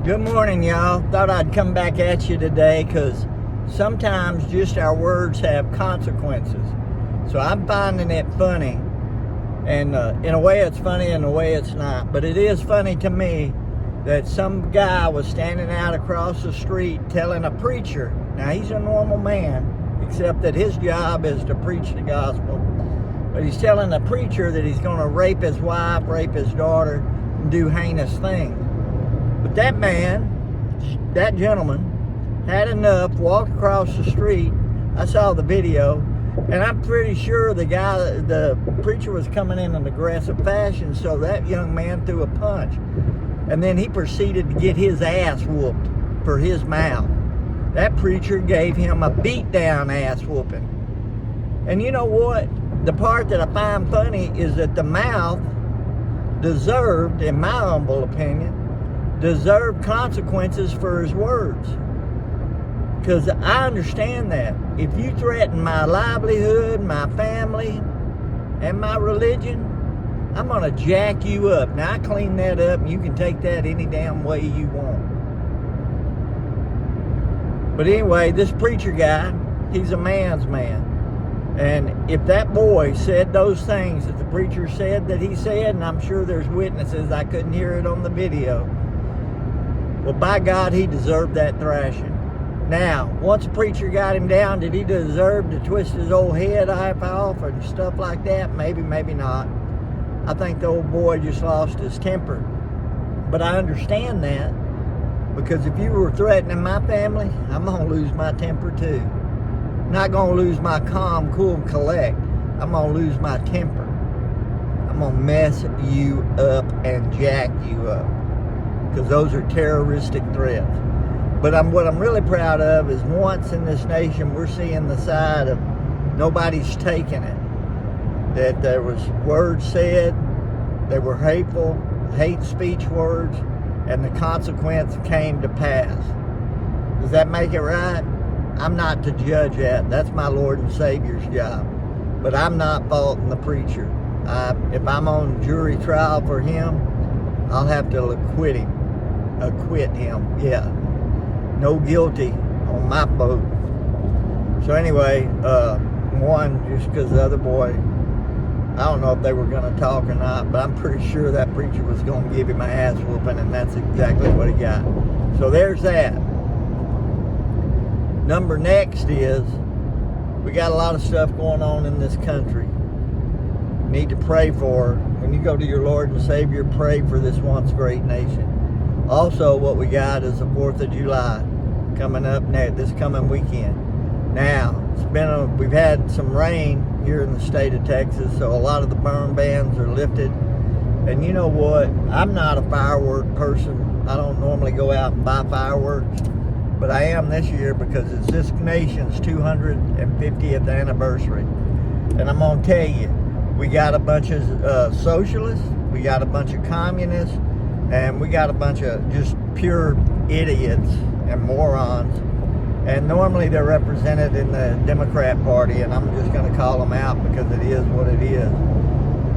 Good morning, y'all. Thought I'd come back at you today because sometimes just our words have consequences. So I'm finding it funny. And in a way it's funny, in a way it's not. But it is funny to me that some guy was standing out across the street telling a preacher, now he's a normal man, except that his job is to preach the gospel. But he's telling a preacher that he's going to rape his wife, rape his daughter, and do heinous things. But that man, that gentleman, had enough, walked across the street. I saw the video, and I'm pretty sure the preacher was coming in an aggressive fashion, so that young man threw a punch. And then he proceeded to get his ass whooped for his mouth. That preacher gave him a beat-down ass whooping. And you know what? The part that I find funny is that the mouth deserved, in my humble opinion, deserved consequences for his words. Because I understand that. If you threaten my livelihood, my family, and my religion, I'm going to jack you up. Now, I clean that up, and you can take that any damn way you want. But anyway, this preacher guy, he's a man's man. And if that boy said those things that the preacher said that he said, and I'm sure there's witnesses, I couldn't hear it on the video, well, by God, he deserved that thrashing. Now, once the preacher got him down, did he deserve to twist his old head half off and stuff like that? Maybe, maybe not. I think the old boy just lost his temper. But I understand that, because if you were threatening my family, I'm going to lose my temper too. I'm not going to lose my calm, cool, and collect. I'm going to lose my temper. I'm going to mess you up and jack you up, because those are terroristic threats. But what I'm really proud of is once in this nation we're seeing the side of nobody's taking it. That there was words said, they were hateful, hate speech words, and the consequence came to pass. Does that make it right? I'm not to judge that. That's my Lord and Savior's job. But I'm not faulting the preacher. If I'm on jury trial for him, I'll have to acquit him. Yeah. No guilty on my boat. So anyway, just because the other boy, I don't know if they were going to talk or not, but I'm pretty sure that preacher was going to give him an ass whooping, and that's exactly what he got. So there's that. Number next is, we got a lot of stuff going on in this country. You need to pray for, when you go to your Lord and Savior, pray for this once great nation. Also, what we got is the 4th of July coming up this coming weekend. Now, we've had some rain here in the state of Texas, so a lot of the burn bans are lifted. And you know what? I'm not a firework person. I don't normally go out and buy fireworks, but I am this year because it's this nation's 250th anniversary. And I'm going to tell you, we got a bunch of socialists, we got a bunch of communists, and we got a bunch of just pure idiots and morons. And normally they're represented in the Democrat Party, and I'm just going to call them out because it is what it is.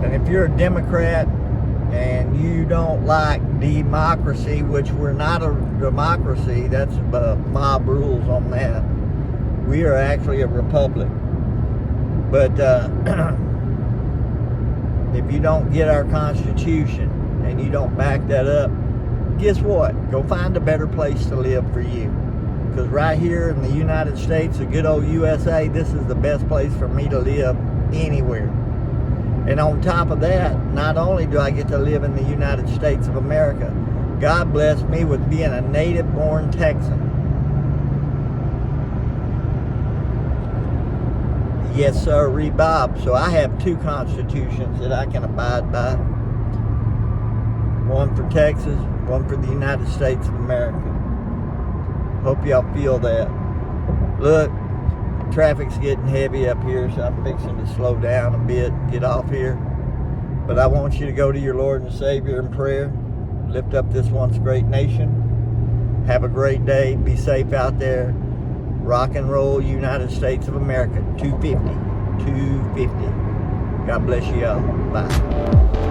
And if you're a Democrat and you don't like democracy, which we're not a democracy, that's mob rules on that. We are actually a republic. But if you don't get our Constitution and you don't back that up, guess what? Go find a better place to live for you. Because right here in the United States, the good old USA, this is the best place for me to live anywhere. And on top of that, not only do I get to live in the United States of America, God blessed me with being a native-born Texan. Yes, sir, Bob. So I have 2 constitutions that I can abide by. One for Texas, one for the United States of America. Hope y'all feel that. Look, traffic's getting heavy up here, so I'm fixing to slow down a bit, get off here. But I want you to go to your Lord and Savior in prayer. Lift up this once great nation. Have a great day. Be safe out there. Rock and roll, United States of America. 250. 250. God bless you all. Bye.